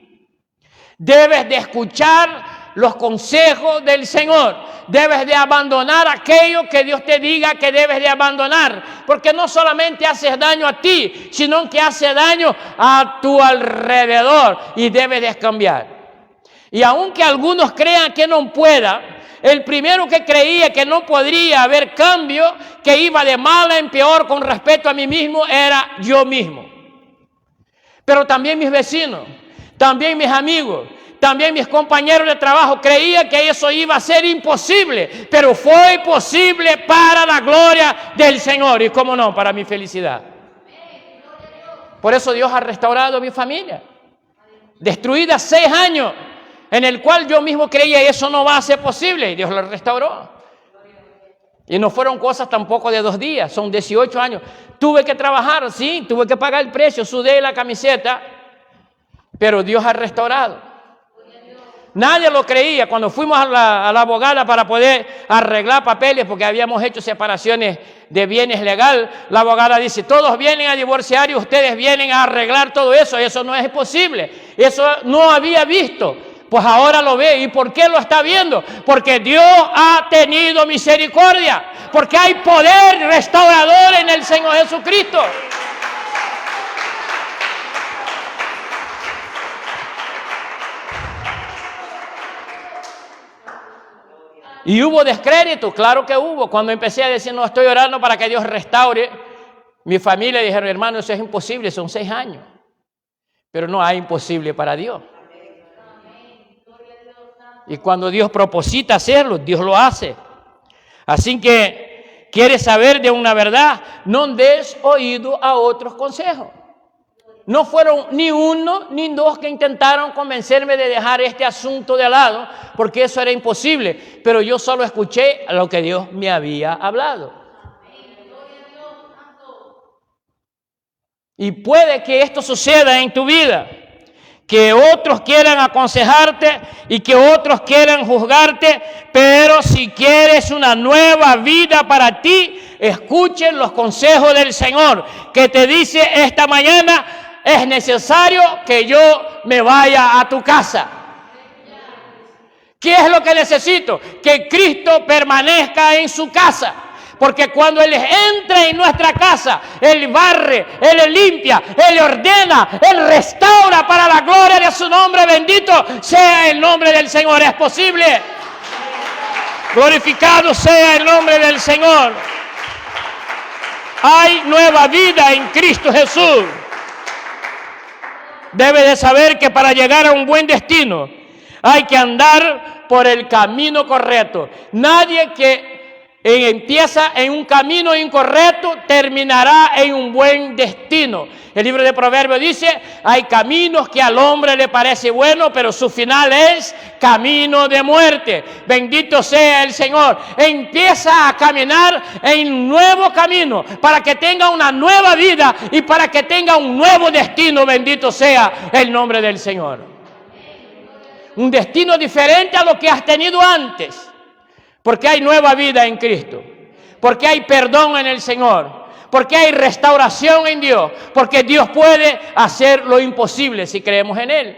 debes de escuchar los consejos del Señor. Debes de abandonar aquello que Dios te diga que debes de abandonar. Porque no solamente haces daño a ti, sino que hace daño a tu alrededor. Y debes de cambiar. Y aunque algunos crean que no pueda, el primero que creía que no podría haber cambio, que iba de mal en peor con respecto a mí mismo, era yo mismo. Pero también mis vecinos, también mis amigos, también mis compañeros de trabajo creían que eso iba a ser imposible, pero fue posible para la gloria del Señor y, cómo no, para mi felicidad. Por eso Dios ha restaurado mi familia. destruida 6 años, en el cual yo mismo creía eso no va a ser posible, y Dios lo restauró. Y no fueron cosas tampoco de 2 días, son 18 años. Tuve que trabajar, sí, tuve que pagar el precio, sudé la camiseta, pero Dios ha restaurado. Nadie lo creía. Cuando fuimos a la abogada para poder arreglar papeles, porque habíamos hecho separaciones de bienes legal, la abogada dice, todos vienen a divorciar y ustedes vienen a arreglar todo eso. Eso no es posible. Eso no había visto. Pues ahora lo ve. ¿Y por qué lo está viendo? Porque Dios ha tenido misericordia. Porque hay poder restaurador en el Señor Jesucristo. Y hubo descrédito, claro que hubo. Cuando empecé a decir, no, estoy orando para que Dios restaure, mi familia dijeron, hermano, eso es imposible, son 6 años. Pero no hay imposible para Dios. Y cuando Dios proposita hacerlo, Dios lo hace. Así que, ¿quieres saber de una verdad? No des oído a otros consejos. No fueron ni uno ni 2 que intentaron convencerme de dejar este asunto de lado, porque eso era imposible. Pero yo solo escuché lo que Dios me había hablado. Y puede que esto suceda en tu vida, que otros quieran aconsejarte y que otros quieran juzgarte, pero si quieres una nueva vida para ti, escuchen los consejos del Señor, que te dice esta mañana, es necesario que yo me vaya a tu casa. ¿Qué es lo que necesito? Que Cristo permanezca en su casa. Porque cuando Él entra en nuestra casa, Él barre, Él limpia, Él ordena, Él restaura para la gloria de su nombre. Bendito sea el nombre del Señor. Es posible. Glorificado sea el nombre del Señor. Hay nueva vida en Cristo Jesús. Debe de saber que para llegar a un buen destino hay que andar por el camino correcto. Nadie que empieza en un camino incorrecto terminará en un buen destino. El libro de Proverbios dice, hay caminos que al hombre le parece bueno, pero su final es camino de muerte. Bendito sea el Señor. Empieza a caminar en un nuevo camino para que tenga una nueva vida y para que tenga un nuevo destino. Bendito sea el nombre del Señor. Un destino diferente a lo que has tenido antes. Porque hay nueva vida en Cristo, porque hay perdón en el Señor, porque hay restauración en Dios, porque Dios puede hacer lo imposible si creemos en Él.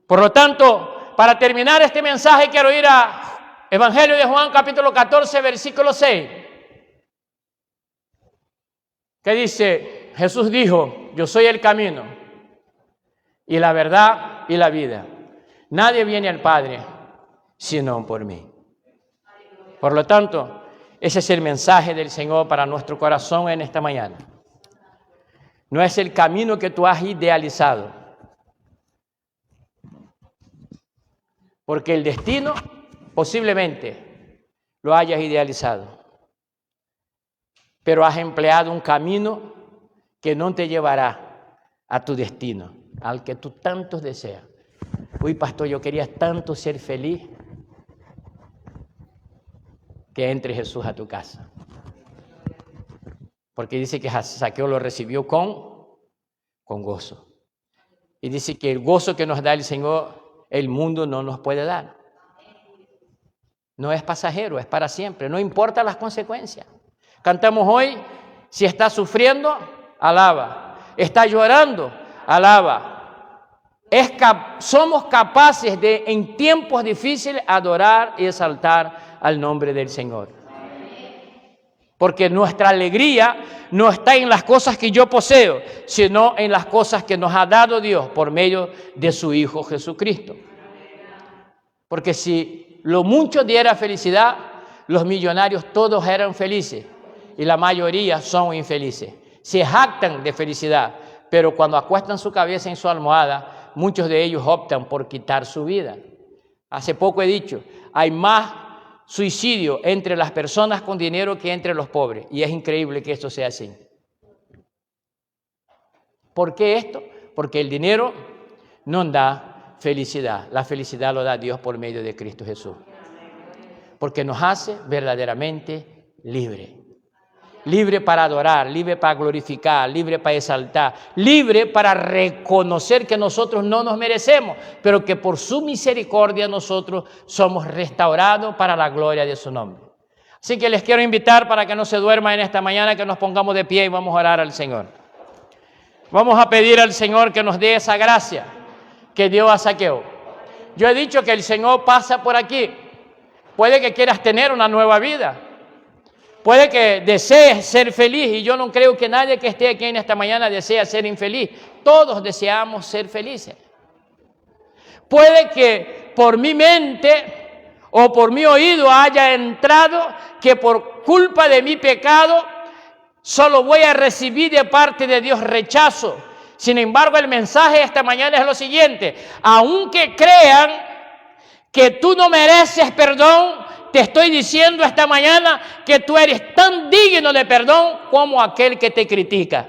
Por lo tanto, para terminar este mensaje quiero ir a Evangelio de Juan capítulo 14, versículo 6. Que dice, Jesús dijo, yo soy el camino y la verdad y la vida. Nadie viene al Padre sino por mí. Por lo tanto, ese es el mensaje del Señor para nuestro corazón en esta mañana. No es el camino que tú has idealizado. Porque el destino posiblemente lo hayas idealizado. Pero has empleado un camino que no te llevará a tu destino, al que tú tanto deseas. Uy, pastor, yo quería tanto ser feliz. Que entre Jesús a tu casa. Porque dice que Zaqueo lo recibió con gozo. Y dice que el gozo que nos da el Señor, el mundo no nos puede dar. No es pasajero, es para siempre. No importa las consecuencias. Cantamos hoy, si está sufriendo, alaba. Está llorando, alaba. Somos capaces de, en tiempos difíciles, adorar y exaltar al nombre del Señor. Porque nuestra alegría no está en las cosas que yo poseo, sino en las cosas que nos ha dado Dios por medio de su Hijo Jesucristo. Porque si lo mucho diera felicidad, los millonarios todos eran felices y la mayoría son infelices. Se jactan de felicidad, pero cuando acuestan su cabeza en su almohada, muchos de ellos optan por quitar su vida. Hace poco he dicho, hay más suicidio entre las personas con dinero que entre los pobres. Y es increíble que esto sea así. ¿Por qué esto? Porque el dinero no da felicidad. La felicidad lo da Dios por medio de Cristo Jesús. Porque nos hace verdaderamente libres. Libre para adorar, libre para glorificar, libre para exaltar, libre para reconocer que nosotros no nos merecemos, pero que por su misericordia nosotros somos restaurados para la gloria de su nombre. Así que les quiero invitar para que no se duerman en esta mañana, que nos pongamos de pie y vamos a orar al Señor. Vamos a pedir al Señor que nos dé esa gracia que dio a Zaqueo. Yo he dicho que el Señor pasa por aquí. Puede que quieras tener una nueva vida. Puede que desees ser feliz, y yo no creo que nadie que esté aquí en esta mañana desea ser infeliz. Todos deseamos ser felices. Puede que por mi mente o por mi oído haya entrado que por culpa de mi pecado solo voy a recibir de parte de Dios rechazo. Sin embargo, el mensaje esta mañana es lo siguiente: aunque crean que tú no mereces perdón, te estoy diciendo esta mañana que tú eres tan digno de perdón como aquel que te critica.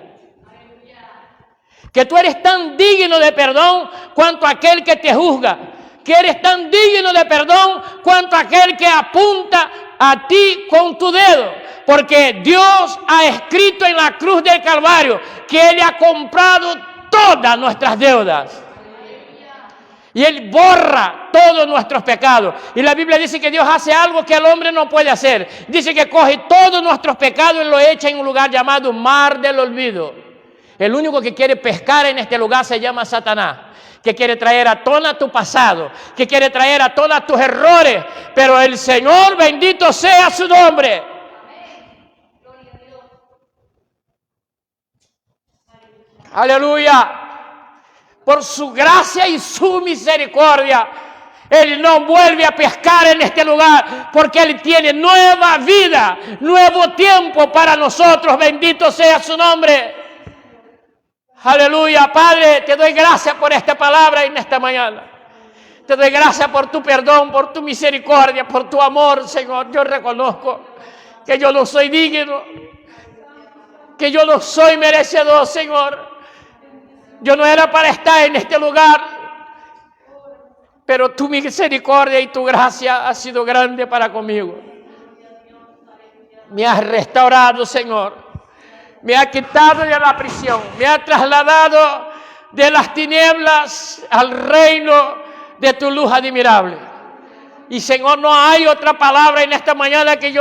Que tú eres tan digno de perdón cuanto aquel que te juzga. Que eres tan digno de perdón cuanto aquel que apunta a ti con tu dedo. Porque Dios ha escrito en la cruz del Calvario que Él ha comprado todas nuestras deudas. Y Él borra todos nuestros pecados. Y la Biblia dice que Dios hace algo que el hombre no puede hacer. Dice que coge todos nuestros pecados y lo echa en un lugar llamado mar del olvido. El único que quiere pescar en este lugar se llama Satanás. Que quiere traer a tona tu pasado. Que quiere traer a tona tus errores. Pero el Señor, bendito sea su nombre. Aleluya. Por su gracia y su misericordia, Él no vuelve a pescar en este lugar, porque Él tiene nueva vida, nuevo tiempo para nosotros. Bendito sea su nombre. Aleluya. Padre, te doy gracias por esta palabra en esta mañana. Te doy gracias por tu perdón, por tu misericordia, por tu amor, Señor. Yo reconozco que yo no soy digno, que yo no soy merecedor, Señor. Yo no era para estar en este lugar, pero tu misericordia y tu gracia ha sido grande para conmigo. Me has restaurado, Señor. Me has quitado de la prisión. Me has trasladado de las tinieblas al reino de tu luz admirable. Y, Señor, no hay otra palabra en esta mañana que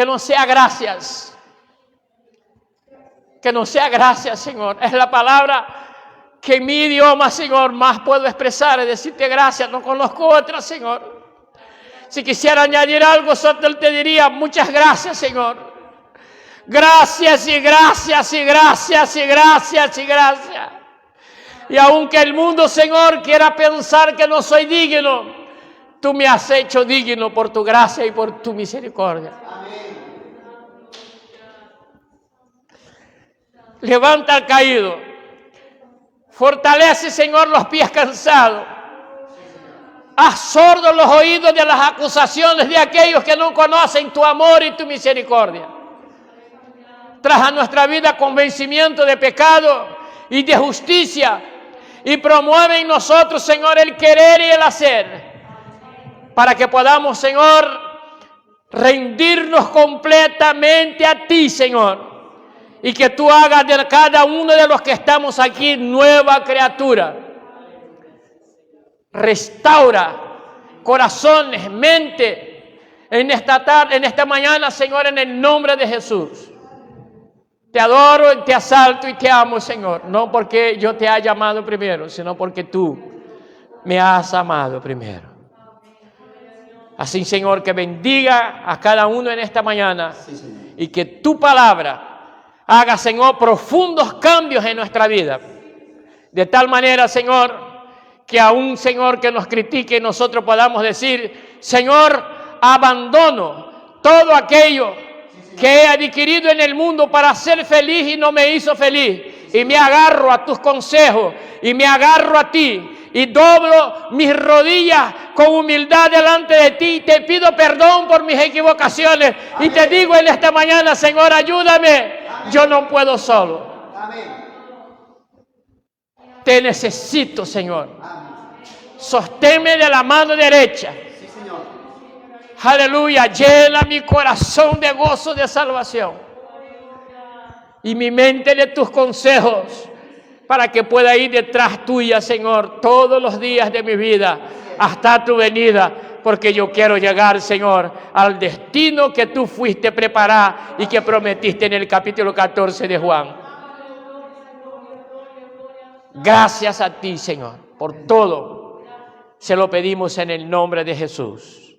no sea gracias. Que no sea gracias, Señor. Es la palabra que en mi idioma, Señor, más puedo expresar, es decirte gracias. No conozco otra, Señor. Si quisiera añadir algo, solo te diría muchas gracias, Señor. Gracias y gracias y gracias y gracias y gracias. Y aunque el mundo, Señor, quiera pensar que no soy digno, tú me has hecho digno por tu gracia y por tu misericordia. Levanta al caído. Fortalece, Señor, los pies cansados. Haz sordos los oídos de las acusaciones de aquellos que no conocen tu amor y tu misericordia. Trae a nuestra vida convencimiento de pecado y de justicia. Y promueve en nosotros, Señor, el querer y el hacer. Para que podamos, Señor, rendirnos completamente a ti, Señor. Y que tú hagas de cada uno de los que estamos aquí nueva criatura. Restaura corazones, mente en esta tarde, en esta mañana, Señor, en el nombre de Jesús. Te adoro, te asalto y te amo, Señor. No porque yo te haya amado primero, sino porque tú me has amado primero. Así, Señor, que bendiga a cada uno en esta mañana. Sí, y que tu palabra haga, Señor, profundos cambios en nuestra vida. De tal manera, Señor, que aún, Señor, que nos critique, nosotros podamos decir: Señor, abandono todo aquello que he adquirido en el mundo para ser feliz y no me hizo feliz. Y me agarro a tus consejos y me agarro a ti. Y doblo mis rodillas con humildad delante de ti. Y te pido perdón por mis equivocaciones. Amén. Y te digo en esta mañana: Señor, ayúdame. Amén. Yo no puedo solo. Amén. Te necesito, Señor. Sosténme de la mano derecha. Aleluya, llena mi corazón de gozo de salvación y mi mente de tus consejos, para que pueda ir detrás tuya, Señor, todos los días de mi vida hasta tu venida, porque yo quiero llegar, Señor, al destino que tú fuiste a preparar y que prometiste en el capítulo 14 de Juan. Gracias a ti, Señor, por todo. Se lo pedimos en el nombre de Jesús.